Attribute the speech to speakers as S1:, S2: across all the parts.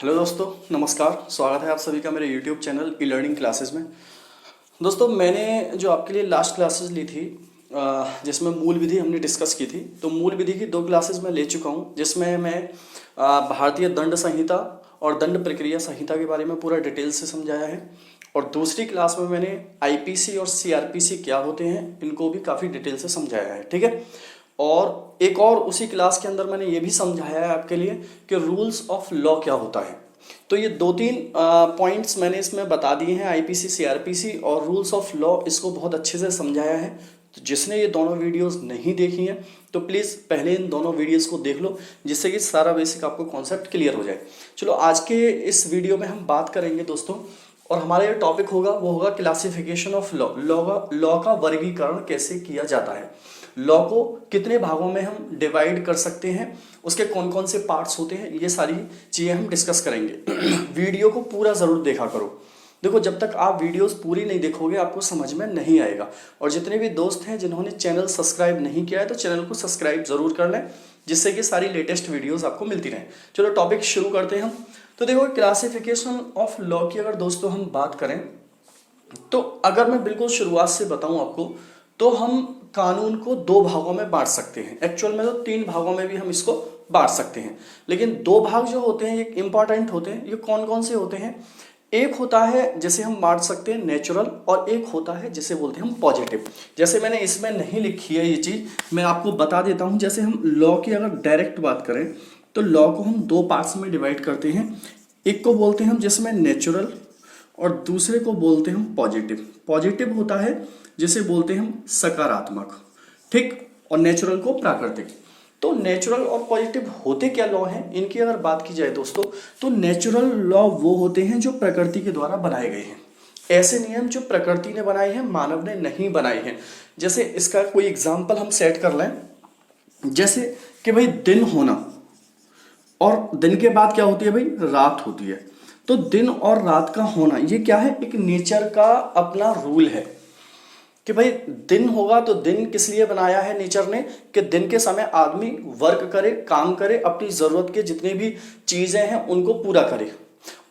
S1: Hello दोस्तों, नमस्कार। स्वागत है आप सभी का मेरे YouTube channel e learning classes में। दोस्तों, मैंने जो आपके लिए लास्ट क्लासेस ली थी जिसमें मूल विधि हमने डिस्कस की थी, तो मूल विधि की 2 क्लासेस मैं ले चुका हूं, जिसमें मैं भारतीय दंड संहिता और दंड प्रक्रिया संहिता के बारे में पूरा डिटेल से समझाया है। और दूसरी क्लास में मैंने आईपीसी और सीआरपीसी क्या होते हैं इनको भी काफ़ी डिटेल से समझाया है, ठीक है। और एक और उसी क्लास के अंदर मैंने ये भी समझाया है आपके लिए कि रूल्स ऑफ लॉ क्या होता है। तो ये 2-3 पॉइंट्स मैंने इसमें बता दिए हैं, आईपीसी सीआरपीसी और रूल्स ऑफ लॉ, इसको बहुत अच्छे से समझाया है। तो जिसने ये दोनों वीडियोस नहीं देखी हैं तो प्लीज़ पहले इन दोनों वीडियोस को देख लो, जिससे कि सारा बेसिक आपको कॉन्सेप्ट क्लियर हो जाए। चलो, आज के इस वीडियो में हम बात करेंगे दोस्तों, और हमारा जो टॉपिक होगा वो होगा क्लासिफिकेशन ऑफ लॉ। लॉ का वर्गीकरण कैसे किया जाता है, लॉ को कितने भागों में हम डिवाइड कर सकते हैं, उसके कौन कौन से पार्ट्स होते हैं, ये सारी चीज़ें हम डिस्कस करेंगे। वीडियो को पूरा ज़रूर देखा करो। देखो, जब तक आप वीडियोस पूरी नहीं देखोगे आपको समझ में नहीं आएगा। और जितने भी दोस्त हैं जिन्होंने चैनल सब्सक्राइब नहीं किया है तो चैनल को सब्सक्राइब ज़रूर कर लें, जिससे कि सारी लेटेस्ट वीडियोस आपको मिलती रहें। चलो, टॉपिक शुरू करते हैं हम। तो देखो, क्लासिफिकेशन ऑफ लॉ की अगर दोस्तों हम बात करें, तो अगर मैं बिल्कुल शुरुआत से बताऊं आपको, तो हम कानून को 2 भागों में बांट सकते हैं। एक्चुअल में तो 3 भागों में भी हम इसको बांट सकते हैं, लेकिन 2 भाग जो होते हैं ये इंपॉर्टेंट होते हैं। ये कौन कौन से होते हैं? एक होता है जिसे हम बांट सकते हैं नेचुरल, और एक होता है जिसे बोलते हैं हम पॉजिटिव। जैसे मैंने इसमें नहीं लिखी है ये चीज़, मैं आपको बता देता हूँ। जैसे हम लॉ की अगर डायरेक्ट बात करें तो लॉ को हम 2 पार्ट्स में डिवाइड करते हैं। एक को बोलते हैं हम जिसमें नेचुरल, और दूसरे को बोलते हैं हम पॉजिटिव। पॉजिटिव होता है जिसे बोलते हैं हम सकारात्मक, ठीक, और नेचुरल को प्राकृतिक। तो नेचुरल और पॉजिटिव होते क्या लॉ हैं, इनकी अगर बात की जाए दोस्तों, तो नेचुरल लॉ वो होते हैं जो प्रकृति के द्वारा बनाए गए हैं। ऐसे नियम जो प्रकृति ने बनाए हैं, मानव ने नहीं बनाए हैं। जैसे इसका कोई एग्जाम्पल हम सेट कर लें, जैसे कि भाई दिन होना, और दिन के बाद क्या होती है भाई, रात होती है। तो दिन और रात का होना ये क्या है, एक नेचर का अपना रूल है कि भाई दिन होगा। तो दिन किस लिए बनाया है नेचर ने, कि दिन के समय आदमी वर्क करे, काम करे, अपनी ज़रूरत के जितनी भी चीज़ें हैं उनको पूरा करे।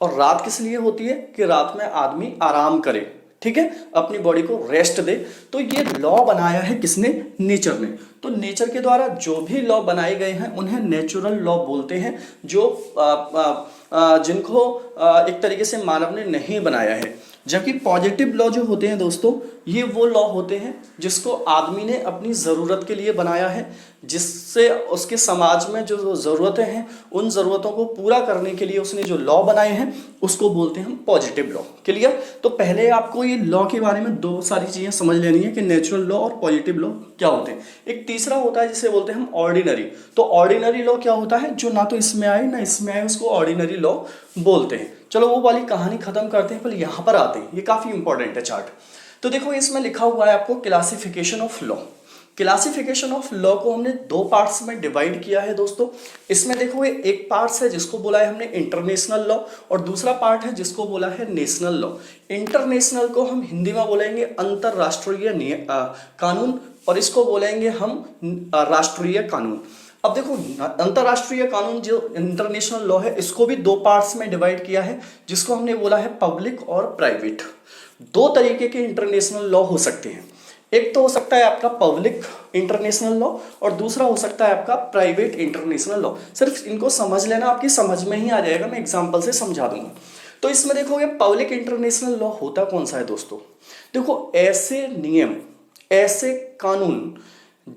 S1: और रात किस लिए होती है, कि रात में आदमी आराम करे, ठीक है, अपनी बॉडी को रेस्ट दे। तो ये लॉ बनाया है किसने, नेचर ने। तो नेचर के द्वारा जो भी लॉ बनाए गए हैं उन्हें नेचुरल लॉ बोलते हैं, जो जिनको एक तरीके से मानव ने नहीं बनाया है। जबकि पॉजिटिव लॉ जो होते हैं दोस्तों, ये वो लॉ होते हैं जिसको आदमी ने अपनी ज़रूरत के लिए बनाया है, जिससे उसके समाज में जो ज़रूरतें हैं उन ज़रूरतों को पूरा करने के लिए उसने जो लॉ बनाए हैं उसको बोलते हैं हम पॉजिटिव लॉ। क्लियर? तो पहले आपको ये लॉ के बारे में 2 सारी चीज़ें समझ लेनी है कि नेचुरल लॉ और पॉजिटिव लॉ क्या होते हैं। एक तीसरा होता है जिसे बोलते हैं हम ऑर्डिनरी। तो ऑर्डिनरी लॉ क्या होता है, जो ना तो इसमें आए ना इसमें आए, उसको ऑर्डिनरी लॉ बोलते हैं। चलो, वो वाली कहानी खत्म करते हैं, पर यहाँ पर आते हैं, ये काफ़ी इंपॉर्टेंट है चार्ट। तो देखो, इसमें लिखा हुआ है आपको classification of law. Classification of law को हमने 2 पार्ट्स में डिवाइड किया है दोस्तों। इसमें देखो, ये एक पार्ट है जिसको बोला है हमने इंटरनेशनल लॉ, और दूसरा पार्ट है जिसको बोला है नेशनल लॉ। इंटरनेशनल को हम हिंदी में बोलेंगे अंतरराष्ट्रीय कानून, और इसको बोलेंगे हम राष्ट्रीय कानून। अब देखो, अंतरराष्ट्रीय कानून जो इंटरनेशनल लॉ है, इसको भी 2 पार्ट्स में डिवाइड किया है, जिसको हमने बोला है पब्लिक और प्राइवेट। 2 तरीके के इंटरनेशनल लॉ हो सकते हैं। एक तो हो सकता है आपका पब्लिक इंटरनेशनल लॉ, और दूसरा हो सकता है आपका प्राइवेट इंटरनेशनल लॉ। सिर्फ इनको समझ लेना, आपकी समझ में ही आ जाएगा, मैं एग्जांपल से समझा दूंगा। तो इसमें देखोगे पब्लिक इंटरनेशनल लॉ होता कौन सा है दोस्तों। देखो, ऐसे नियम, ऐसे कानून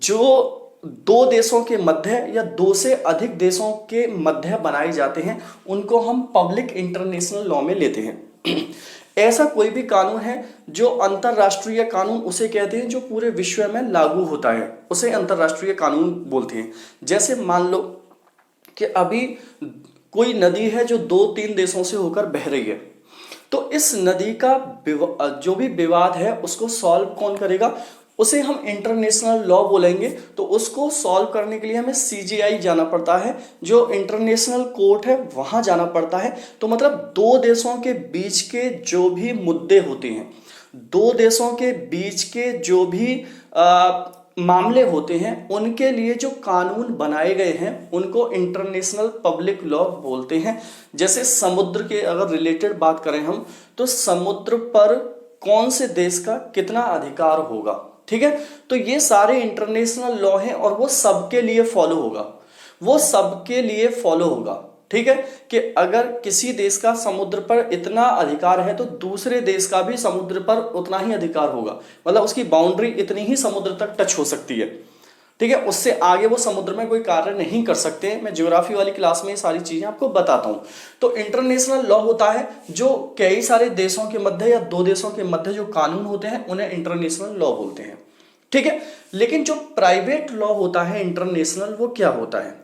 S1: जो 2 देशों के मध्य या 2 से अधिक देशों के मध्य बनाए जाते हैं, उनको हम पब्लिक इंटरनेशनल लॉ में लेते हैं। ऐसा कोई भी कानून है जो अंतरराष्ट्रीय कानून उसे कहते हैं, जो पूरे विश्व में लागू होता है, उसे अंतरराष्ट्रीय कानून बोलते हैं। जैसे मान लो कि अभी कोई नदी है जो 2-3 देशों से होकर बह रही है, तो इस नदी का जो भी विवाद है उसको सॉल्व कौन करेगा, उसे हम इंटरनेशनल लॉ बोलेंगे। तो उसको सॉल्व करने के लिए हमें सीजीआई जाना पड़ता है, जो इंटरनेशनल कोर्ट है, वहां जाना पड़ता है। तो मतलब 2 देशों के बीच के जो भी मुद्दे होते हैं, 2 देशों के बीच के जो भी मामले होते हैं उनके लिए जो कानून बनाए गए हैं उनको इंटरनेशनल पब्लिक लॉ बोलते हैं। जैसे समुद्र के अगर रिलेटेड बात करें हम, तो समुद्र पर कौन से देश का कितना अधिकार होगा, ठीक है। तो ये सारे इंटरनेशनल लॉ हैं और वो सबके लिए फॉलो होगा, वो सबके लिए फॉलो होगा, ठीक है। कि अगर किसी देश का समुद्र पर इतना अधिकार है तो दूसरे देश का भी समुद्र पर उतना ही अधिकार होगा, मतलब उसकी बाउंड्री इतनी ही समुद्र तक टच हो सकती है, ठीक है। उससे आगे वो समुद्र में कोई कार्य नहीं कर सकते। मैं ज्योग्राफी वाली क्लास में ये सारी चीजें आपको बताता हूं। तो इंटरनेशनल लॉ होता है जो कई सारे देशों के मध्य या दो देशों के मध्य जो कानून होते हैं उन्हें इंटरनेशनल लॉ बोलते हैं, ठीक है। लेकिन जो प्राइवेट लॉ होता है इंटरनेशनल, वो क्या होता है?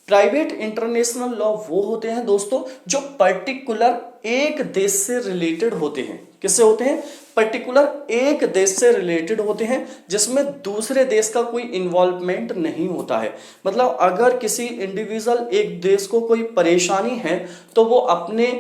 S1: प्राइवेट इंटरनेशनल लॉ वो होते हैं दोस्तों जो पर्टिकुलर एक देश से रिलेटेड होते हैं। किससे होते हैं? पर्टिकुलर एक देश से रिलेटेड होते हैं, जिसमें दूसरे देश का कोई इन्वॉल्वमेंट नहीं होता है। मतलब अगर किसी इंडिविजुअल एक देश को कोई परेशानी है तो वो अपने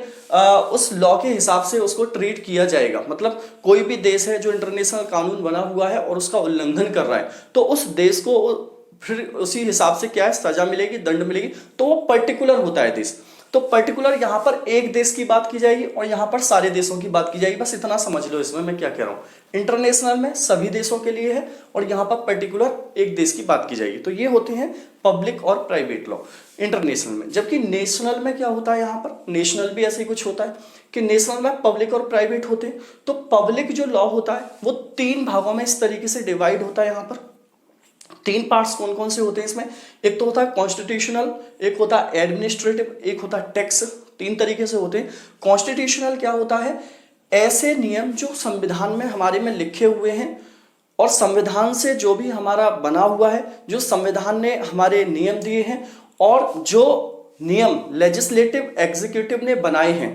S1: उस लॉ के हिसाब से उसको ट्रीट किया जाएगा। मतलब कोई भी देश है जो इंटरनेशनल कानून बना हुआ है और उसका उल्लंघन कर रहा है तो उस देश को फिर उसी हिसाब से क्या है, सजा मिलेगी, दंड मिलेगी। तो वो पर्टिकुलर होता है देश। तो पर्टिकुलर यहां पर एक देश की बात की जाएगी और यहां पर सारे देशों की बात की जाएगी। बस इतना समझ लो इसमें मैं क्या कह रहा हूं। इंटरनेशनल में सभी देशों के लिए है और यहां पर पर्टिकुलर एक देश की बात की जाएगी। तो ये होते हैं पब्लिक और प्राइवेट लॉ इंटरनेशनल में। जबकि नेशनल में क्या होता है, यहां पर नेशनल भी ऐसे ही कुछ होता है कि नेशनल में पब्लिक और प्राइवेट होते हैं। तो पब्लिक जो लॉ होता है वो 3 भागों में इस तरीके से डिवाइड होता है। यहां पर 3 पार्ट्स कौन कौन से होते हैं इसमें? एक तो होता है कॉन्स्टिट्यूशनल, एक होता है एडमिनिस्ट्रेटिव, एक होता है टैक्स। 3 तरीके से होते हैं। कॉन्स्टिट्यूशनल क्या होता है? ऐसे नियम जो संविधान में हमारे में लिखे हुए हैं और संविधान से जो भी हमारा बना हुआ है, जो संविधान ने हमारे नियम दिए हैं और जो नियम लेजिस्लेटिव एग्जीक्यूटिव ने बनाए हैं,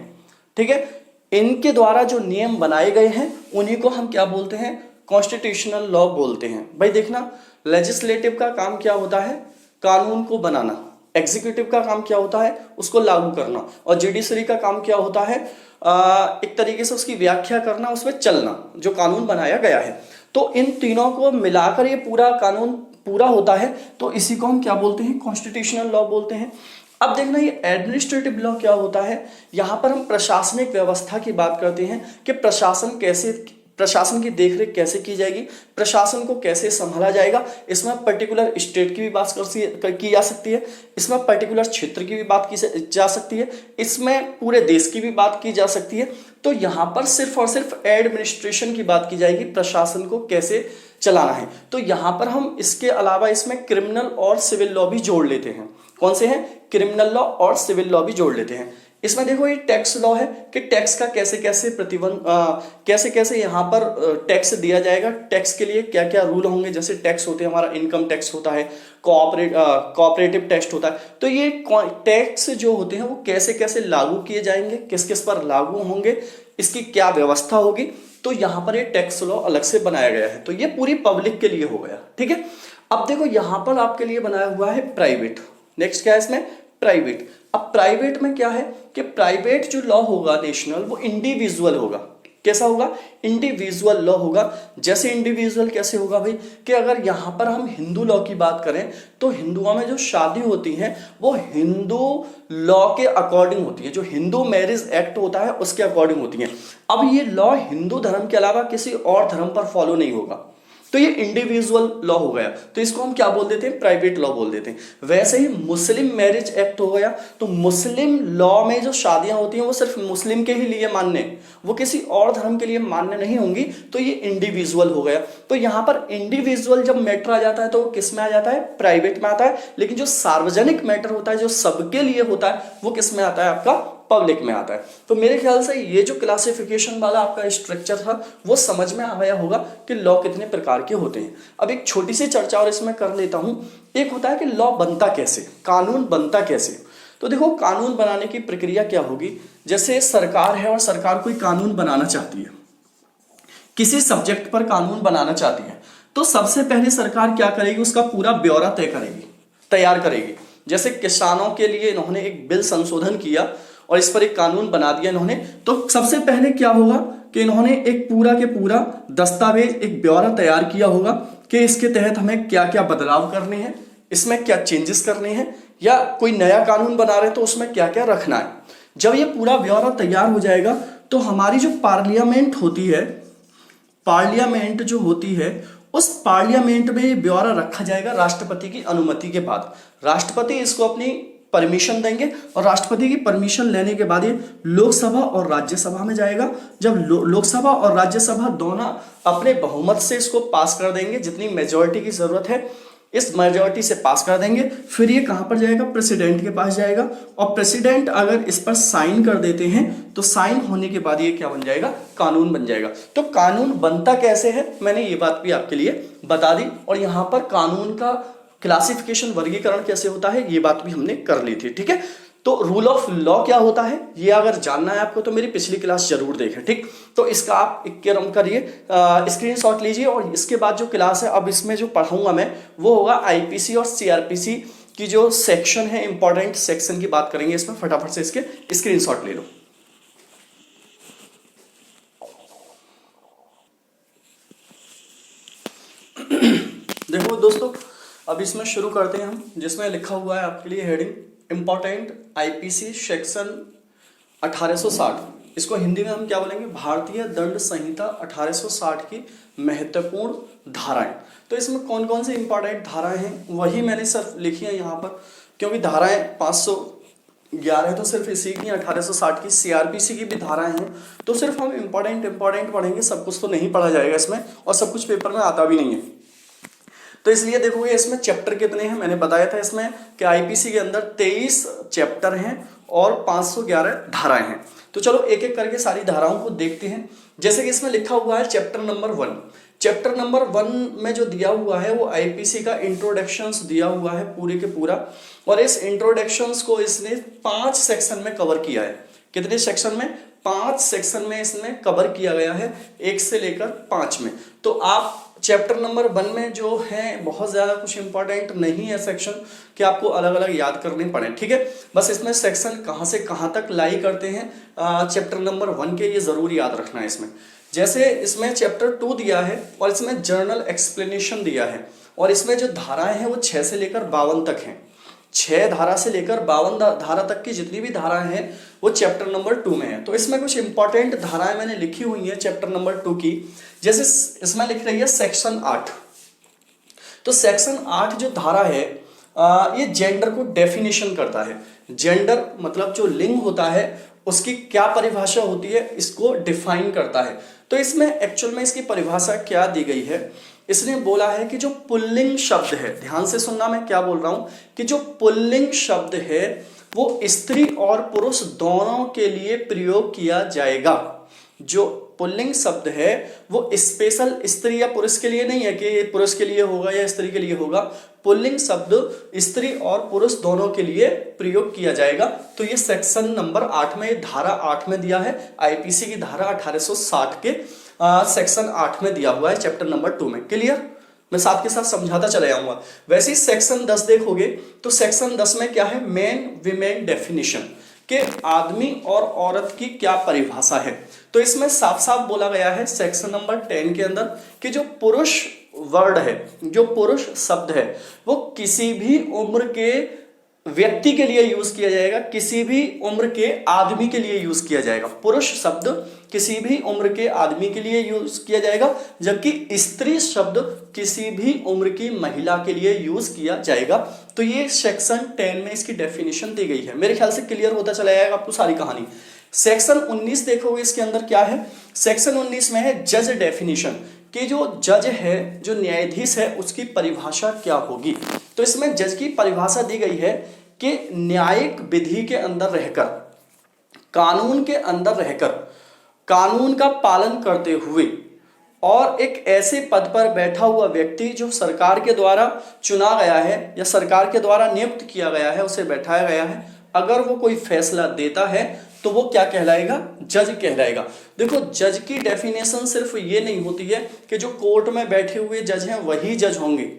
S1: ठीक है, इनके द्वारा जो नियम बनाए गए हैं उन्हीं को हम क्या बोलते हैं? कॉन्स्टिट्यूशनल लॉ बोलते हैं। भाई देखना, लेजिस्लेटिव का काम क्या होता है? कानून को बनाना। एग्जीक्यूटिव का काम क्या होता है? उसको लागू करना। और जुडिशरी का काम क्या होता है? एक तरीके से उसकी व्याख्या करना, उसमें चलना, जो कानून बनाया गया है। तो इन तीनों को मिलाकर ये पूरा कानून पूरा होता है। तो इसी को हम क्या बोलते हैं? कॉन्स्टिट्यूशनल लॉ बोलते हैं। अब देखना, ये एडमिनिस्ट्रेटिव लॉ क्या होता है? यहां पर हम प्रशासनिक व्यवस्था की बात करते हैं कि प्रशासन की देखरेख कैसे की जाएगी, प्रशासन को कैसे संभाला जाएगा। इसमें पर्टिकुलर स्टेट की भी बात की जा सकती है, इसमें पर्टिकुलर क्षेत्र की भी बात की जा सकती है, इसमें पूरे देश की भी बात की जा सकती है। तो यहाँ पर सिर्फ और सिर्फ एडमिनिस्ट्रेशन की बात की जाएगी, प्रशासन को कैसे चलाना है। तो यहाँ पर हम इसके अलावा इसमें क्रिमिनल और सिविल लॉ भी जोड़ लेते हैं। कौन से हैं? क्रिमिनल लॉ और सिविल लॉ भी जोड़ लेते हैं। इसमें देखो ये टैक्स लॉ है कि टैक्स का कैसे कैसे प्रतिबंध कैसे कैसे यहाँ पर टैक्स दिया जाएगा, टैक्स के लिए क्या क्या रूल होंगे। जैसे टैक्स होते हैं, हमारा इनकम टैक्स होता है, कोऑपरेटिव टैक्स होता है। तो ये टैक्स जो होते हैं वो कैसे कैसे लागू किए जाएंगे, किस किस पर लागू होंगे, इसकी क्या व्यवस्था होगी। तो यहाँ पर ये टैक्स लॉ अलग से बनाया गया है। तो ये पूरी पब्लिक के लिए हो गया, ठीक है। अब देखो यहाँ पर आपके लिए बनाया हुआ है प्राइवेट। नेक्स्ट क्या है इसमें? प्राइवेट। अब प्राइवेट में क्या है कि प्राइवेट जो लॉ होगा नेशनल, वो इंडिविजुअल होगा। कैसा होगा? इंडिविजुअल लॉ होगा। जैसे इंडिविजुअल कैसे होगा भाई, कि अगर यहां पर हम हिंदू लॉ की बात करें तो हिंदुओं में जो शादी होती है वो हिंदू लॉ के अकॉर्डिंग होती है, जो हिंदू मैरिज एक्ट होता है उसके अकॉर्डिंग होती है। अब ये लॉ हिंदू धर्म के अलावा किसी और धर्म पर फॉलो नहीं होगा। तो ये इंडिविजुअल लॉ हो गया। तो इसको हम क्या बोल देते हैं? प्राइवेट लॉ बोल देते हैं। वैसे ही मुस्लिम मैरिज एक्ट हो गया। तो मुस्लिम लॉ में जो शादियां होती हैं वो सिर्फ मुस्लिम के ही लिए मान्य, वो किसी और धर्म के लिए मान्य नहीं होंगी। तो ये इंडिविजुअल हो गया। तो यहाँ पर इंडिविजुअल जब मैटर आ जाता है तो वो किस में आ जाता है? प्राइवेट में आता है। लेकिन जो सार्वजनिक मैटर होता है, जो सबके लिए होता है, वो किस में आता है? आपका पब्लिक में आता है। तो मेरे ख्याल से ये जो क्लासिफिकेशन वाला आपका स्ट्रक्चर था वो समझ में आया होगा कि लॉ कितने प्रकार के होते हैं। अब एक छोटी सी चर्चा और इसमें कर लेता हूं। एक होता है कि लॉ बनता कैसे, कानून बनता कैसे। तो देखो, कानून बनाने की प्रक्रिया क्या होगी। जैसे सरकार है और सरकार कोई कानून बनाना चाहती है, किसी सब्जेक्ट पर कानून बनाना चाहती है, तो सबसे पहले सरकार क्या करेगी? उसका पूरा ब्यौरा तैयार करेगी। जैसे किसानों के लिए इन्होंने एक बिल संशोधन किया और इस पर एक कानून बना दिया इन्होंने। तो सबसे पहले क्या होगा कि इन्होंने एक पूरा के पूरा दस्तावेज, एक ब्यौरा तैयार किया होगा कि इसके तहत हमें क्या क्या बदलाव करने हैं, इसमें क्या चेंजेस करने हैं, या कोई नया कानून बना रहे हैं तो उसमें क्या क्या रखना है। जब ये पूरा ब्यौरा तैयार हो जाएगा तो हमारी जो पार्लियामेंट होती है, पार्लियामेंट जो होती है, उस पार्लियामेंट में ये ब्यौरा रखा जाएगा राष्ट्रपति की अनुमति के बाद। राष्ट्रपति इसको अपनी परमिशन देंगे और राष्ट्रपति की परमिशन लेने के बाद ये लोकसभा और राज्यसभा में जाएगा। जब लोकसभा और राज्यसभा दोनों अपने बहुमत से इसको पास कर देंगे, जितनी मेजॉरिटी की जरूरत है इस मेजॉरिटी से पास कर देंगे, फिर ये कहां पर जाएगा, प्रेसिडेंट के पास जाएगा। और प्रेसिडेंट अगर इस पर साइन कर देते हैं तो साइन होने के बाद ये क्या बन जाएगा, कानून बन जाएगा। तो कानून बनता कैसे है मैंने ये बात भी आपके लिए बता दी, और यहां पर कानून का क्लासिफिकेशन, वर्गीकरण कैसे होता है ये बात भी हमने कर ली थी। ठीक है, तो रूल ऑफ लॉ क्या होता है ये अगर जानना है आपको तो मेरी पिछली क्लास जरूर देखें। ठीक, तो इसका आप एक क्रम करिए, स्क्रीनशॉट लीजिए, और इसके बाद जो क्लास है अब इसमें जो पढ़ाऊंगा मैं वो होगा आईपीसी और सीआरपीसी की जो सेक्शन है, इंपॉर्टेंट सेक्शन की बात करेंगे इसमें। फटाफट से इसके स्क्रीनशॉट ले लो। देखो दोस्तों, अब इसमें शुरू करते हैं हम, जिसमें लिखा हुआ है आपके लिए हेडिंग इंपॉर्टेंट आईपीसी सेक्शन 1860। इसको हिंदी में हम क्या बोलेंगे, भारतीय दंड संहिता 1860 की महत्वपूर्ण धाराएं। तो इसमें कौन कौन सी इंपॉर्टेंट धाराएं हैं वही मैंने सिर्फ लिखी है यहाँ पर, क्योंकि धाराएं 511 तो सिर्फ इसी की, 1860 की सीआरपीसी की भी धाराएं हैं। तो सिर्फ हम इंपॉर्टेंट पढ़ेंगे, सब कुछ तो नहीं पढ़ा जाएगा इसमें, और सब कुछ पेपर में आता भी नहीं है। तो इसलिए देखोगे इसमें चैप्टर कितने हैं, मैंने बताया था इसमें कि आईपीसी के अंदर 23 चैप्टर हैं और 511 धाराएं हैं। तो चलो एक एक करके सारी धाराओं को देखते हैं। जैसे कि इसमें लिखा हुआ है चैप्टर नंबर 1। चैप्टर नंबर 1 में जो दिया हुआ है वो आईपीसी का इंट्रोडक्शंस दिया हुआ है पूरे के पूरा, और इस इंट्रोडक्शंस को इसने 5 सेक्शन में कवर किया है। कितने सेक्शन में, 5 सेक्शन में इसमें कवर किया गया है, 1 से लेकर 5 में। तो आप चैप्टर नंबर 1 में जो है बहुत ज्यादा कुछ इंपॉर्टेंट नहीं है सेक्शन कि आपको अलग अलग याद करने पड़े। ठीक है, बस इसमें सेक्शन कहां से कहां तक लाई करते हैं चैप्टर नंबर 1 के, ये जरूर याद रखना है इसमें। जैसे इसमें चैप्टर 2 दिया है और इसमें जर्नल एक्सप्लेनेशन दिया है, और इसमें जो धाराएं हैं वो 6 से लेकर 52 तक हैं। 6 धारा से लेकर 52 धारा तक की जितनी भी धाराएं हैं वो चैप्टर नंबर 2 में है। तो इसमें कुछ इंपॉर्टेंट धाराएं मैंने लिखी हुई हैं चैप्टर नंबर 2 की। जैसे इसमें लिख रही है सेक्शन 8। तो सेक्शन 8 जो धारा है ये जेंडर को डेफिनेशन करता है। जेंडर मतलब जो लिंग होता है उसकी क्या परिभाषा होती है इसको डिफाइन करता है। तो इसमें एक्चुअल में इसकी परिभाषा क्या दी गई है, इसने बोला है कि जो पुल्लिंग शब्द है, ध्यान से सुनना मैं क्या बोल रहा हूं, कि जो पुल्लिंग शब्द है वो स्त्री और पुरुष दोनों के लिए प्रयोग किया जाएगा। जो पुल्लिंग शब्द है वो स्पेशल स्त्री या पुरुष के लिए नहीं है कि पुरुष के लिए होगा या स्त्री के लिए होगा। पुल्लिंग शब्द स्त्री और पुरुष दोनों के लिए प्रयोग किया जाएगा। तो ये सेक्शन नंबर 8 में, धारा 8 में दिया है, आईपीसी की धारा 1860 के सेक्शन 8 में दिया हुआ है चैप्टर नंबर 2 में। क्लियर, मैं साथ के साथ समझाता चले जाऊंगा। वैसे ही सेक्शन 10 देखोगे तो सेक्शन 10 में क्या है, मेन विमेन डेफिनेशन, कि आदमी और औरत की क्या परिभाषा है। तो इसमें साफ साफ बोला गया है सेक्शन नंबर 10 के अंदर कि जो पुरुष वर्ड है, जो पुरुष शब्द है वो किसी भी उम्र के व्यक्ति के लिए यूज किया जाएगा, किसी भी उम्र के आदमी के लिए यूज किया जाएगा। पुरुष शब्द किसी भी उम्र के आदमी के लिए यूज किया जाएगा, जबकि स्त्री शब्द किसी भी उम्र की महिला के लिए यूज किया जाएगा। तो ये सेक्शन 10 में इसकी डेफिनेशन दी गई है। मेरे ख्याल से क्लियर होता चला जाएगा आपको सारी कहानी। सेक्शन 19 देखोगे इसके अंदर क्या है, सेक्शन 19 में है जज डेफिनेशन, कि जो जज है, जो न्यायाधीश है उसकी परिभाषा क्या होगी। तो इसमें जज की परिभाषा दी गई है कि न्यायिक विधि के अंदर रहकर, कानून के अंदर रहकर, कानून का पालन करते हुए, और एक ऐसे पद पर बैठा हुआ व्यक्ति जो सरकार के द्वारा चुना गया है या सरकार के द्वारा नियुक्त किया गया है, उसे बैठाया गया है, अगर वो कोई फैसला देता है तो वो क्या कहलाएगा, जज कहलाएगा। देखो जज की डेफिनेशन सिर्फ ये नहीं होती है कि जो कोर्ट में बैठे हुए जज हैं वही जज होंगे।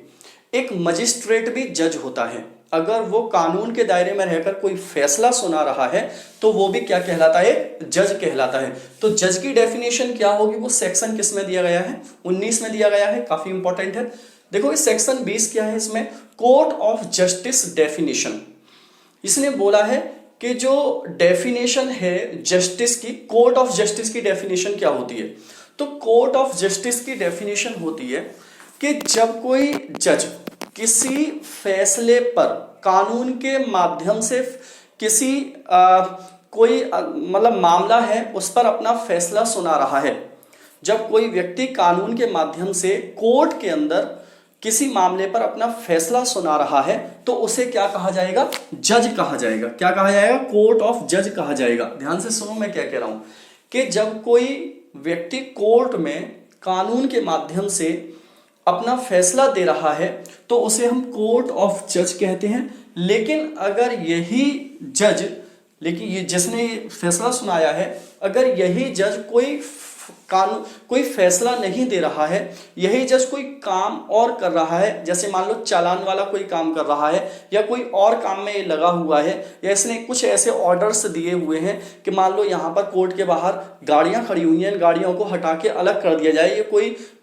S1: एक मजिस्ट्रेट भी जज होता है, अगर वो कानून के दायरे में रहकर कोई फैसला सुना रहा है तो वो भी क्या कहलाता है, जज कहलाता है। तो जज की डेफिनेशन क्या होगी, वो सेक्शन किस में दिया गया है, 19 में दिया गया है, काफी इंपॉर्टेंट है। देखो इस सेक्शन 20 क्या है, इसमें कोर्ट ऑफ जस्टिस डेफिनेशन। इसने बोला है कि जो डेफिनेशन है जस्टिस की, कोर्ट ऑफ जस्टिस की डेफिनेशन क्या होती है। तो कोर्ट ऑफ जस्टिस की डेफिनेशन होती है कि जब कोई जज किसी फैसले पर कानून के माध्यम से किसी कोई मतलब मामला है उस पर अपना फैसला सुना रहा है, जब कोई व्यक्ति कानून के माध्यम से कोर्ट के अंदर किसी मामले पर अपना फैसला सुना रहा है तो उसे क्या कहा जाएगा, जज कहा जाएगा। क्या कहा जाएगा, कोर्ट ऑफ जज कहा जाएगा। ध्यान से सुनो मैं क्या कह रहा हूं कि जब कोई व्यक्ति कोर्ट में कानून के माध्यम से अपना फैसला दे रहा है तो उसे हम कोर्ट ऑफ जज कहते हैं। लेकिन अगर यही जज, लेकिन ये जिसने फैसला सुनाया है, अगर यही जज कोई फैसला नहीं दे रहा है, यही जज कोई काम और कर रहा है, जैसे मान लो चालान वाला कोई काम कर रहा है या कोई और काम में लगा हुआ है, या इसने कुछ ऐसे ऑर्डर्स दिए हुए हैं कि मान लो यहाँ पर कोर्ट के बाहर गाड़ियां खड़ी हुई हैं, इन गाड़ियों को हटा के अलग कर दिया जाए, ये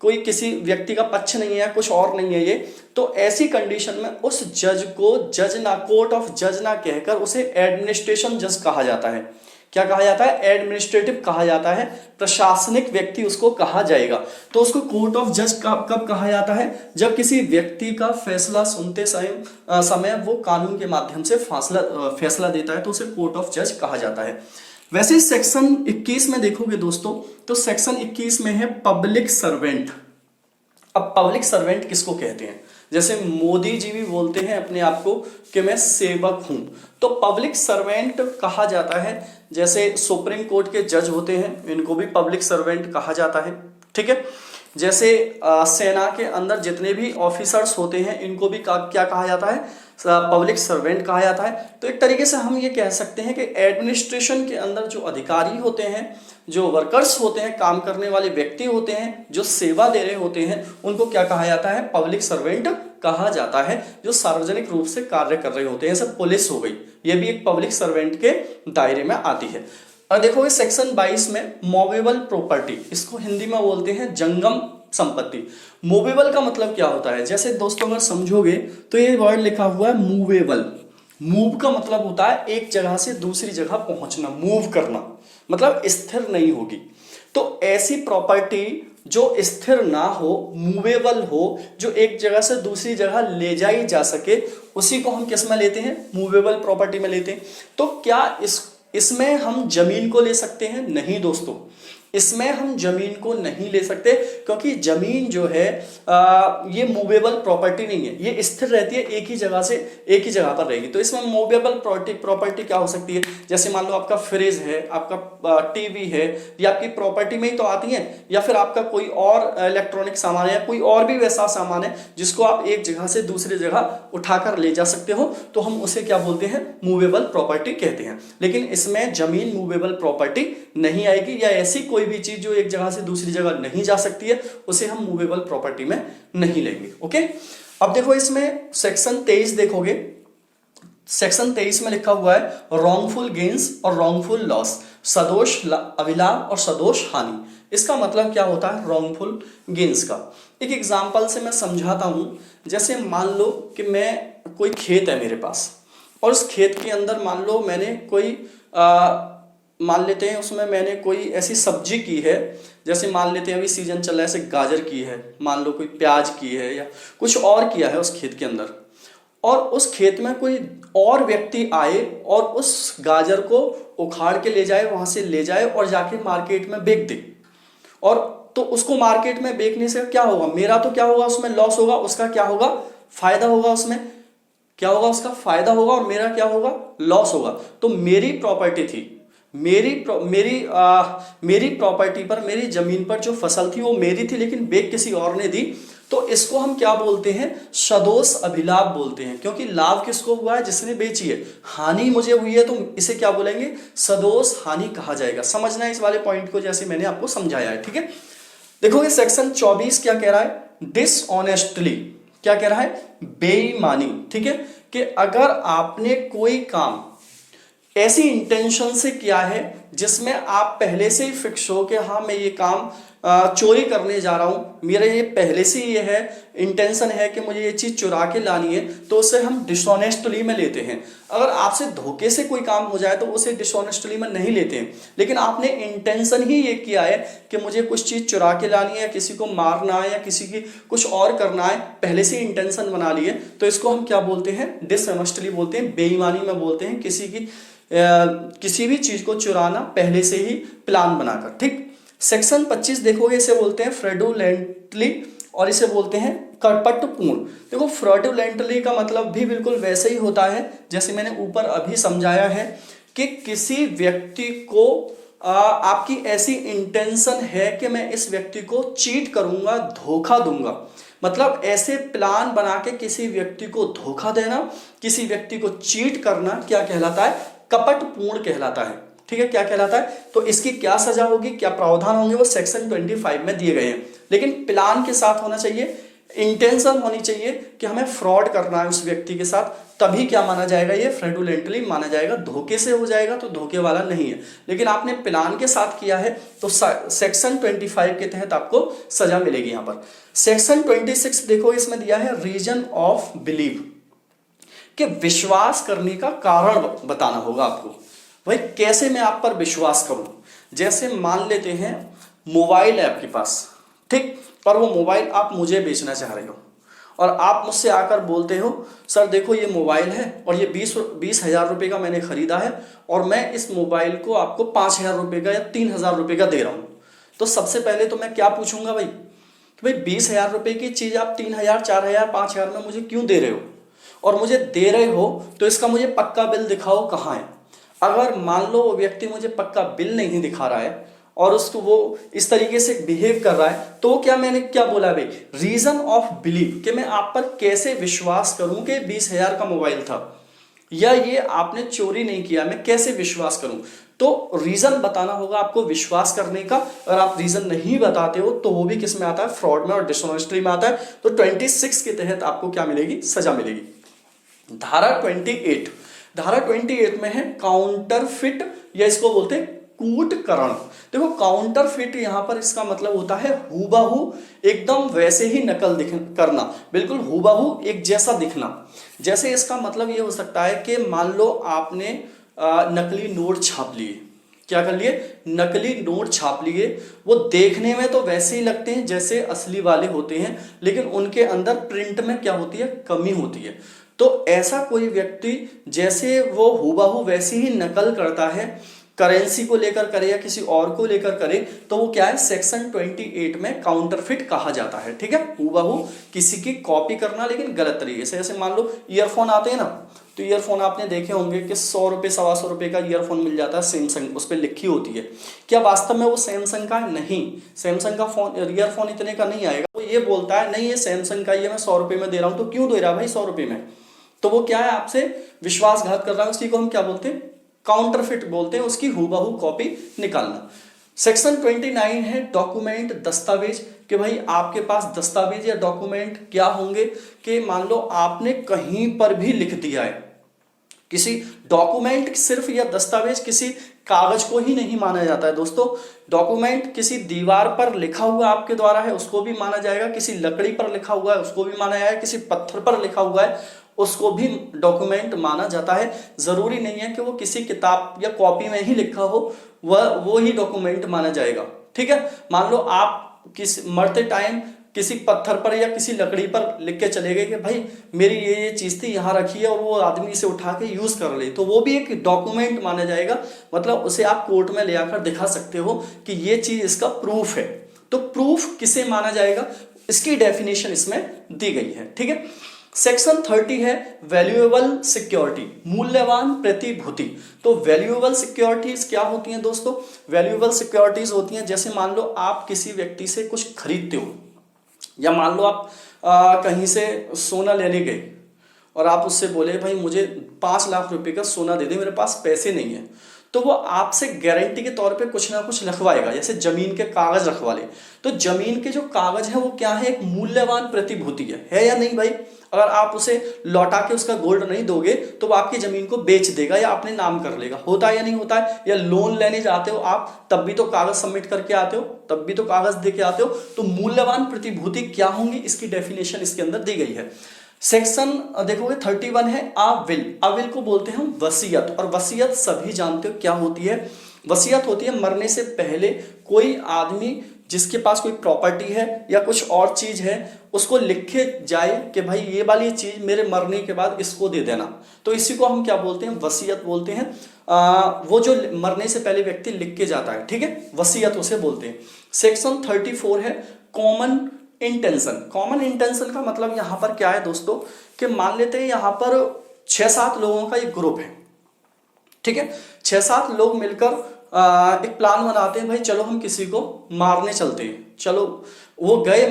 S1: कोई किसी व्यक्ति का पक्ष नहीं है, कुछ और नहीं है ये, तो ऐसी कंडीशन में उस जज को जज ना, कोर्ट ऑफ जज ना कहकर उसे एडमिनिस्ट्रेशन जज कहा जाता है। क्या कहा जाता है, एडमिनिस्ट्रेटिव कहा जाता है, प्रशासनिक व्यक्ति उसको कहा जाएगा। तो उसको कोर्ट ऑफ जज कब कहा जाता है, जब किसी व्यक्ति का फैसला सुनते समय वो कानून के माध्यम से फैसला देता है तो उसे कोर्ट ऑफ जज कहा जाता है। वैसे सेक्शन 21 में देखोगे दोस्तों, तो सेक्शन 21 में है पब्लिक सर्वेंट। अब पब्लिक सर्वेंट किसको कहते हैं, जैसे मोदी जी भी बोलते हैं अपने आप को कि मैं सेवक हूं, तो पब्लिक सर्वेंट कहा जाता है। जैसे सुप्रीम कोर्ट के जज होते हैं, इनको भी पब्लिक सर्वेंट कहा जाता है, ठीक है। जैसे सेना के अंदर जितने भी ऑफिसर्स होते हैं इनको भी क्या कहा जाता है, पब्लिक सर्वेंट कहा जाता है। तो एक तरीके से हम ये कह सकते हैं कि एडमिनिस्ट्रेशन के अंदर जो अधिकारी होते हैं, जो वर्कर्स होते हैं, काम करने वाले व्यक्ति होते हैं, जो सेवा दे रहे होते हैं, उनको क्या कहा जाता है, पब्लिक सर्वेंट कहा जाता है। जो सार्वजनिक रूप से कार्य कर रहे होते हैं, जैसे पुलिस हो गई, ये भी एक पब्लिक सर्वेंट के दायरे में आती है। और देखो इस सेक्शन 22 में मूवेबल प्रॉपर्टी, इसको हिंदी में बोलते हैं जंगम संपत्ति। मूवेबल का मतलब क्या होता है, जैसे दोस्तों अगर समझोगे तो ये वर्ड लिखा हुआ है मूवेबल। मूव का मतलब होता है एक जगह से दूसरी जगह पहुंचना, मूव करना, मतलब स्थिर नहीं होगी। तो ऐसी प्रॉपर्टी जो स्थिर ना हो, मूवेबल हो, जो एक जगह से दूसरी जगह ले जाई जा सके, उसी को हम किस में लेते हैं, मूवेबल प्रॉपर्टी में लेते हैं। तो क्या इसमें हम जमीन को ले सकते हैं, नहीं दोस्तों, इसमें हम जमीन को नहीं ले सकते, क्योंकि जमीन जो है ये मूवेबल प्रॉपर्टी नहीं है, ये स्थिर रहती है, एक ही जगह से एक ही जगह पर रहेगी। तो इसमें मूवेबल प्रॉपर्टी क्या हो सकती है, जैसे मान लो आपका फ्रिज है, आपका टीवी है, ये आपकी प्रॉपर्टी में ही तो आती है, या फिर आपका कोई और इलेक्ट्रॉनिक सामान है, कोई और भी वैसा सामान है जिसको आप एक जगह से दूसरी जगह उठाकर ले जा सकते हो, तो हम उसे क्या बोलते हैं, मूवेबल प्रॉपर्टी कहते हैं। लेकिन इसमें जमीन मूवेबल प्रॉपर्टी नहीं आएगी, या ऐसी कोई भी चीज जो एक जगह से दूसरी जगह नहीं जा सकती है उसे हम मूवेबल प्रॉपर्टी में नहीं लेंगे। ओके, अब देखो इसमें सेक्शन 23 देखोगे, सेक्शन 23 में लिखा हुआ है रॉन्गफुल गेन्स और रॉन्गफुल लॉस, सदोष अभिलाभ और सदोष हानि। इसका मतलब क्या होता है रॉन्गफुल गेन्स का, एक एग्जांपल से मैं समझाता हूं। जैसे मान लो कि मैं कोई खेत है मेरे पास, और उस खेत के अंदर मान लो मैंने कोई मान लेते हैं उसमें मैंने कोई ऐसी सब्जी की है, जैसे मान लेते हैं अभी सीजन चल रहा है, जैसे गाजर की है, मान लो कोई प्याज की है, या कुछ और किया है उस खेत के अंदर, और उस खेत में कोई और व्यक्ति आए और उस गाजर को उखाड़ के ले जाए, वहां से ले जाए और जाके मार्केट में बेच दे, और तो उसको मार्केट में बेचने से क्या होगा, मेरा तो क्या होगा उसमें लॉस होगा, उसका क्या होगा फायदा होगा, उसमें क्या होगा उसका फायदा होगा, और मेरा क्या होगा लॉस होगा। तो मेरी प्रॉपर्टी थी, मेरी प्रॉपर्टी पर, मेरी जमीन पर जो फसल थी वो मेरी थी, लेकिन बेच किसी और ने दी, तो इसको हम क्या बोलते हैं, सदोष अभिलाभ बोलते हैं, क्योंकि लाभ किसको हुआ है, जिसने बेची है, हानि मुझे हुई है, तो इसे क्या बोलेंगे, सदोष हानि कहा जाएगा। समझना है इस वाले पॉइंट को, जैसे मैंने आपको समझाया है, ठीक है। देखोगे सेक्शन 24 क्या कह रहा है, डिसऑनेस्टली, क्या कह रहा है, बेईमानी, ठीक है, कि अगर आपने कोई काम ऐसी इंटेंशन से किया है जिसमें आप पहले से ही फिक्स हो कि हाँ मैं ये काम चोरी करने जा रहा हूँ, मेरा ये पहले से ये है इंटेंशन है कि मुझे ये चीज़ चुरा के लानी है, तो उसे हम डिसऑनेस्टली में लेते हैं। अगर आपसे धोखे से कोई काम हो जाए तो उसे डिसऑनेस्टली में नहीं लेते हैं, लेकिन आपने इंटेंशन ही ये किया है कि मुझे कुछ चीज़ चुरा के लानी है, किसी को मारना है या किसी की कुछ और करना है, पहले से इंटेंशन बना लिए, तो इसको हम क्या बोलते हैं? डिसऑनेस्टली बोलते हैं, बेईमानी में बोलते हैं, किसी भी चीज़ को चुराना पहले से ही प्लान बनाकर। ठीक, सेक्शन 25 देखोगे, इसे बोलते हैं फ्रॉडुलेंटली और इसे बोलते हैं कपटपूर्ण। देखो फ्रॉडुलेंटली का मतलब भी बिल्कुल वैसे ही होता है जैसे मैंने ऊपर अभी समझाया है कि किसी व्यक्ति को आपकी ऐसी इंटेंशन है कि मैं इस व्यक्ति को चीट करूंगा, धोखा दूंगा, मतलब ऐसे प्लान बना के किसी व्यक्ति को धोखा देना, किसी व्यक्ति को चीट करना क्या कहलाता है? कपटपूर्ण कहलाता है। ठीक है, क्या कहलाता है? तो इसकी क्या सजा होगी, क्या प्रावधान होंगे, वो सेक्शन 25 में दिए गए हैं। लेकिन प्लान के साथ होना चाहिए, इंटेंशन होनी चाहिए कि हमें फ्रॉड करना है उस व्यक्ति के साथ, तभी क्या माना जाएगा? ये फ्रॉडुलेंटली माना जाएगा। धोखे से हो जाएगा तो धोखे वाला नहीं है, लेकिन आपने प्लान के साथ किया है तो सेक्शन 25 के तहत आपको सजा मिलेगी। यहाँ पर सेक्शन 26 देखो, इसमें दिया है रीजन ऑफ बिलीव, कि विश्वास करने का कारण बताना होगा आपको। भाई कैसे मैं आप पर विश्वास करूं? जैसे मान लेते हैं मोबाइल है आपके पास, ठीक, पर वो मोबाइल आप मुझे बेचना चाह रहे हो और आप मुझसे आकर बोलते हो सर देखो ये मोबाइल है और ये 20,000 रुपये का मैंने खरीदा है और मैं इस मोबाइल को आपको 5,000 रुपये का या 3,000 रुपये का दे रहा हूँ। तो सबसे पहले तो मैं क्या पूछूंगा भाई, कि भाई 20,000 रुपये की चीज़ आप 3,000, 4,000, 5,000 में मुझे क्यों दे रहे हो? और मुझे दे रहे हो तो इसका मुझे पक्का बिल दिखाओ कहाँ है। अगर मान लो वो व्यक्ति मुझे पक्का बिल नहीं दिखा रहा है और उसको वो इस तरीके से बिहेव कर रहा है, तो क्या मैंने क्या बोला भाई? रीजन ऑफ बिलीव, कि मैं आप पर कैसे विश्वास करूं कि 20,000 का मोबाइल था या ये आपने चोरी नहीं किया, मैं कैसे विश्वास करूं? तो रीजन बताना होगा आपको विश्वास करने का। अगर आप रीजन नहीं बताते हो तो वो भी किस में आता है? फ्रॉड में और डिसऑनेस्टी में आता है। तो 26 के तहत आपको क्या मिलेगी? सजा मिलेगी। धारा 28 में है काउंटरफिट, या इसको बोलते हैं कूटकरण। देखो काउंटरफिट यहां पर इसका मतलब होता है हूबहू, एकदम वैसे ही नकल करना, बिल्कुल हूबहू एक जैसा दिखना। जैसे इसका मतलब ये हो सकता है कि मान लो आपने नकली नोट छाप लिए। क्या कर लिए? नकली नोट छाप लिए। वो देखने में तो वैसे ही लगते हैं जैसे असली वाले होते हैं, लेकिन उनके अंदर प्रिंट में क्या होती है? कमी होती है। तो ऐसा कोई व्यक्ति जैसे वो हूबहू वैसी ही नकल करता है, करेंसी को लेकर करे या किसी और को लेकर करे, तो वो क्या है? सेक्शन 28 में काउंटरफिट कहा जाता है। ठीक है, हूबहू किसी की कॉपी करना लेकिन गलत तरीके से। जैसे मान लो ईयरफोन आते हैं ना, तो ईयरफोन आपने देखे होंगे कि 100 रुपये, 125 रुपये का ईयरफोन मिल जाता है सैमसंग, उस पर लिखी होती है। क्या वास्तव में वो सैमसंग का? नहीं, सैमसंग का फोन ईयरफोन इतने का नहीं आएगा। वो ये बोलता है नहीं ये सैमसंग का ही है, मैं 100 रुपये में दे रहा हूँ। तो क्यों दे रहा है भाई 100 रुपये में? तो वो क्या है? आपसे विश्वासघात कर रहा है। उसी को हम क्या बोलते हैं? काउंटरफिट बोलते हैं, उसकी हूबहू कॉपी निकालना। सेक्शन 29 है डॉक्यूमेंट, दस्तावेज, कि भाई आपके पास दस्तावेज या डॉक्यूमेंट क्या होंगे? कि मान लो आपने कहीं पर भी लिख दिया है, किसी डॉक्यूमेंट सिर्फ या दस्तावेज किसी कागज को ही नहीं माना जाता है दोस्तों। डॉक्यूमेंट किसी दीवार पर लिखा हुआ आपके द्वारा है उसको भी माना जाएगा, किसी लकड़ी पर लिखा हुआ है उसको भी माना जाएगा, किसी पत्थर पर लिखा हुआ है उसको भी डॉक्यूमेंट माना जाता है। जरूरी नहीं है कि वो किसी किताब या कॉपी में ही लिखा हो वो ही डॉक्यूमेंट माना जाएगा। ठीक है, मान लो आप मरते टाइम किसी पत्थर पर या किसी लकड़ी पर लिख के चले गए कि भाई मेरी ये चीज थी यहाँ रखी है, और वो आदमी इसे उठा के यूज कर ले, तो वो भी एक डॉक्यूमेंट माना जाएगा। मतलब उसे आप कोर्ट में ले आकर दिखा सकते हो कि ये चीज इसका प्रूफ है। तो प्रूफ किसे माना जाएगा, इसकी डेफिनेशन इसमें दी गई है। ठीक है, सेक्शन 30 है वैल्यूएबल सिक्योरिटी, मूल्यवान प्रतिभूति। तो वैल्यूएबल सिक्योरिटीज क्या होती हैं दोस्तों? वैल्यूएबल सिक्योरिटीज होती हैं जैसे मान लो आप किसी व्यक्ति से कुछ खरीदते हो, या मान लो आप कहीं से सोना लेने गए और आप उससे बोले भाई मुझे 5 लाख रुपए का सोना दे दे, मेरे पास पैसे नहीं है। तो तो वो आपसे गारंटी के तौर पे कुछ ना कुछ रखवाएगा, जैसे जमीन के कागज रखवा ले। तो जमीन के जो कागज है वो क्या है, एक मूल्यवान प्रतिभूति है या नहीं भाई। अगर आप उसे लौटा के उसका गोल्ड नहीं दोगे तो वो आपकी जमीन को बेच देगा या अपने नाम कर लेगा। होता है या नहीं होता है। या लोन लेने जाते हो आप, तब भी तो कागज सबमिट करके आते हो, तब भी तो कागज दे के आते हो। तो मूल्यवान प्रतिभूति क्या होंगी, इसकी डेफिनेशन इसके अंदर दी गई है। सेक्शन देखोगे 31 है आ विल। आ विल को बोलते हैं हम वसीयत, और वसीयत सभी जानते हो क्या होती है। वसीयत होती है मरने से पहले कोई आदमी जिसके पास कोई प्रॉपर्टी है या कुछ और चीज है उसको लिखे जाए कि भाई ये वाली चीज मेरे मरने के बाद इसको दे देना। तो इसी को हम क्या बोलते हैं, वसीयत बोलते हैं। वो जो मरने से पहले व्यक्ति लिख के जाता है, ठीक है, वसीयत उसे बोलते हैं। सेक्शन 34 है कॉमन इंटेंशन। कॉमन इंटेंशन का मतलब यहां पर क्या है दोस्तों, कि मान लेते हैं यहां पर 6-7 लोगों का एक ग्रुप है, ठीक है, 6-7 लोग मिलकर एक प्लान बनाते हैं, भाई चलो हम किसी को मारने चलते हैं। चलो वो गए,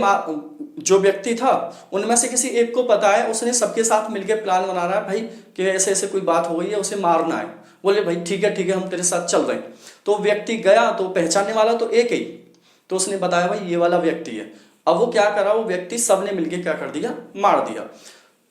S1: जो व्यक्ति था उनमें से किसी एक को पता है, उसने सबके साथ मिलकर प्लान बना रहा है भाई कि ऐसे ऐसे कोई बात हो गई है, उसे मारना है। बोले भाई ठीक है हम तेरे साथ चल रहे हैं। तो व्यक्ति गया, तो पहचानने वाला तो एक ही, तो उसने बताया भाई ये वाला व्यक्ति है। अब वो क्या करा, वो व्यक्ति सबने मिलकर क्या कर दिया, मार दिया।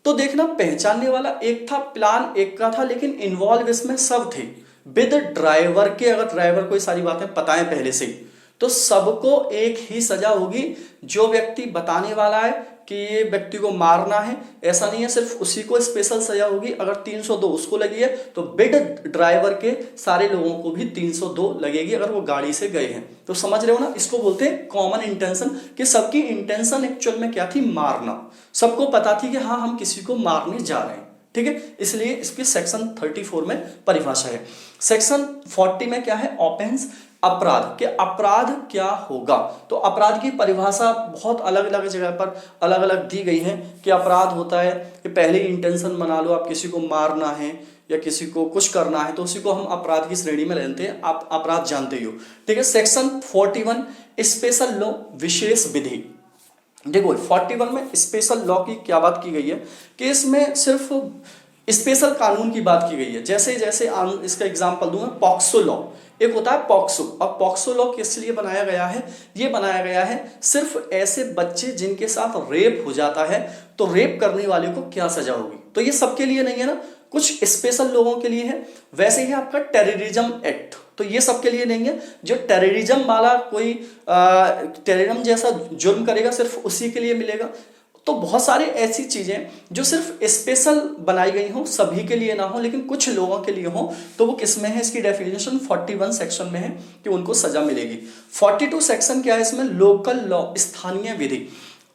S1: तो देखना पहचानने वाला एक था, प्लान एक का था, लेकिन इन्वॉल्व इसमें सब थे विद ड्राइवर के। अगर ड्राइवर को ये सारी बातें पता है पहले से ही, तो सबको एक ही सजा होगी। जो व्यक्ति बताने वाला है कि ये व्यक्ति को मारना है, ऐसा नहीं है सिर्फ उसी को स्पेशल सजा होगी। अगर 302 उसको लगी है तो विद ड्राइवर के सारे लोगों को भी 302 लगेगी, अगर वो गाड़ी से गए हैं। तो समझ रहे हो ना, इसको बोलते हैं कॉमन इंटेंशन, कि सबकी इंटेंशन एक्चुअल में क्या थी, मारना। सबको पता थी कि हाँ हम किसी को मारने जा रहे हैं, ठीक है, इसलिए इसकी सेक्शन 34 में परिभाषा है। सेक्शन 40 में क्या है, ऑफेंस, अपराध। कि अपराध क्या होगा, तो अपराध की परिभाषा बहुत अलग अलग जगह पर अलग अलग दी गई है। कि अपराध होता है कि पहले इंटेंशन बना लो, आप किसी को मारना है या किसी को कुछ करना है, तो उसी को हम अपराध की श्रेणी में लेते हैं। आप अपराध जानते ही हो, ठीक है। सेक्शन 41 स्पेशल लॉ, विशेष विधि। देखो 41 में स्पेशल लॉ की क्या बात की गई है, कि इसमें सिर्फ स्पेशल कानून की बात की गई है। जैसे जैसे इसका एग्जांपल दूंगा, पॉक्सो लॉ एक होता है, पॉक्सो। अब पॉक्सो लॉ किस लिए बनाया गया है, ये बनाया गया है सिर्फ ऐसे बच्चे जिनके साथ रेप हो जाता है, तो रेप करने वाले को क्या सजा होगी। तो ये सबके लिए नहीं है ना, कुछ स्पेशल लोगों के लिए है। वैसे ही आपका टेररिज्म एक्ट, तो ये सबके लिए नहीं है। जो टेररिज्म वाला कोई टेररिज्म जैसा जुर्म करेगा सिर्फ उसी के लिए मिलेगा। तो बहुत सारी ऐसी चीजें जो सिर्फ स्पेशल बनाई गई हो, सभी के लिए ना हो लेकिन कुछ लोगों के लिए हो, तो वो किस में है, इसकी डेफिनेशन 41 सेक्शन में है कि उनको सजा मिलेगी। 42 सेक्शन क्या है इसमें, लोकल लॉ, स्थानीय विधि।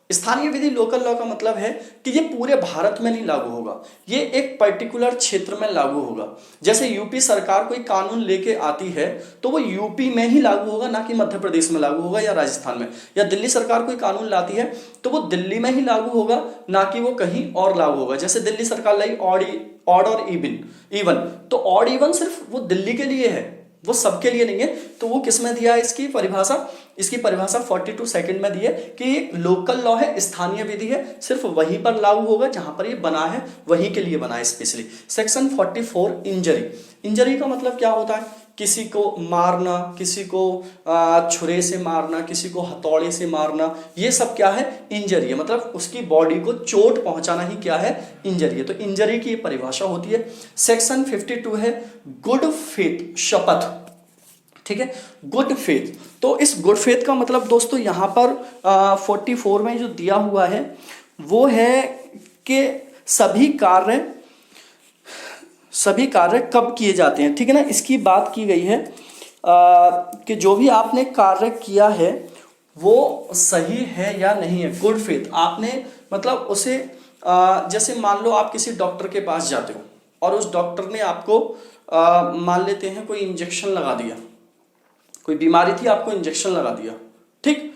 S1: स्थानीय विधि लोकल लॉ का मतलब है कि ये पूरे भारत में नहीं लागू होगा, ये एक पर्टिकुलर क्षेत्र में लागू होगा। जैसे यूपी सरकार कोई कानून लेके आती है तो वो यूपी में ही लागू होगा, ना कि मध्य प्रदेश में लागू होगा या राजस्थान में। या दिल्ली सरकार कोई कानून लाती है तो वो दिल्ली में ही लागू होगा, ना कि वो कहीं और लागू होगा। जैसे दिल्ली सरकार लाई ऑड और इवन, तो ऑड इवन सिर्फ वो दिल्ली के लिए है, वो सबके लिए नहीं है। तो वो किस में दिया है इसकी परिभाषा, इसकी परिभाषा 42 सेकंड में दी है कि ये लोकल लॉ है, स्थानीय विधि है, सिर्फ वहीं पर लागू होगा जहां पर ये बना है, वहीं के लिए बना है स्पेशली। Section 44 injury. इंजरी का मतलब क्या होता है, किसी को मारना, किसी को छुरे से मारना, किसी को हथौड़े से मारना, ये सब क्या है, इंजरी है। मतलब उसकी बॉडी को चोट पहुंचाना ही क्या है, इंजरी है। तो इंजरी की परिभाषा होती है। सेक्शन 52 है गुड फेथ, शपथ, ठीक है, गुड फेथ। तो इस गुड फेथ का मतलब दोस्तों यहाँ पर 44 में जो दिया हुआ है वो है कि सभी कार्य कब किए जाते हैं, ठीक है ना। इसकी बात की गई है कि जो भी आपने कार्य किया है वो सही है या नहीं है। गुड फेथ आपने मतलब उसे जैसे मान लो आप किसी डॉक्टर के पास जाते हो और उस डॉक्टर ने आपको मान लेते हैं कोई इंजेक्शन लगा दिया, कोई बीमारी थी आपको इंजेक्शन लगा दिया, ठीक,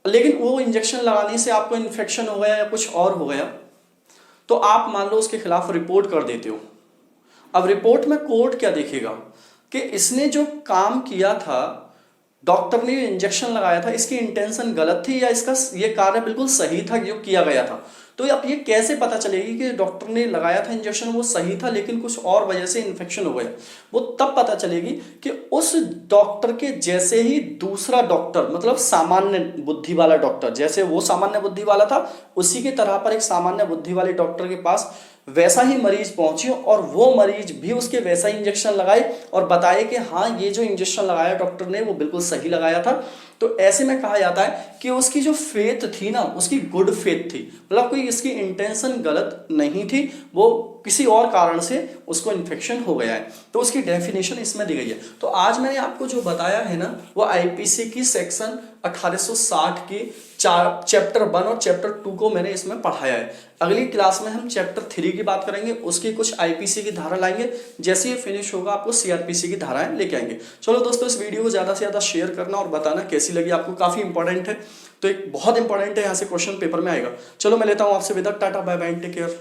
S1: लेकिन वो इंजेक्शन लगाने से आपको इन्फेक्शन हो गया या कुछ और हो गया, तो आप मान लो उसके खिलाफ रिपोर्ट कर देते हो। अब रिपोर्ट में कोर्ट क्या देखेगा कि इसने जो काम किया था, डॉक्टर ने इंजेक्शन लगाया था, इसकी इंटेंशन गलत थी या इसका ये कार्य बिल्कुल सही था जो किया गया था। तो अब ये कैसे पता चलेगी कि डॉक्टर ने लगाया था इंजेक्शन वो सही था लेकिन कुछ और वजह से इन्फेक्शन हो गया? वो तब पता चलेगी कि उस डॉक्टर के जैसे ही दूसरा डॉक्टर, मतलब सामान्य बुद्धि वाला डॉक्टर, जैसे वो सामान्य बुद्धि वाला था उसी की तरह पर एक सामान्य बुद्धि वाले डॉक्टर के पास वैसा ही मरीज पहुंचे और वो मरीज भी उसके वैसा ही इंजेक्शन लगाए और बताए कि हाँ ये जो इंजेक्शन लगाया डॉक्टर ने वो बिल्कुल सही लगाया था। तो ऐसे में कहा जाता है कि उसकी जो फेथ थी ना, उसकी गुड फेथ थी, मतलब कोई इसकी इंटेंशन गलत नहीं थी, वो किसी और कारण से उसको इन्फेक्शन हो गया है। तो उसकी डेफिनेशन इसमें दी गई है। तो आज मैंने आपको जो बताया है ना वो आईपीसी की सेक्शन 1860 की चैप्टर 1 और चैप्टर 2 को मैंने इसमें पढ़ाया है। अगली क्लास में हम चैप्टर 3 की बात करेंगे, उसकी कुछ आईपीसी की धारा लाएंगे, जैसे ये फिनिश होगा आपको सीआरपीसी की धाराएं लेके आएंगे। चलो दोस्तों, इस वीडियो को ज़्यादा से ज़्यादा शेयर करना और बताना कैसी लगी आपको, काफ़ी इंपॉर्टेंट है। तो एक बहुत इंपॉर्टेंट है, यहाँ से क्वेश्चन पेपर में आएगा। चलो मैं लेता हूँ आपसे विदा, tata bye bye, take care.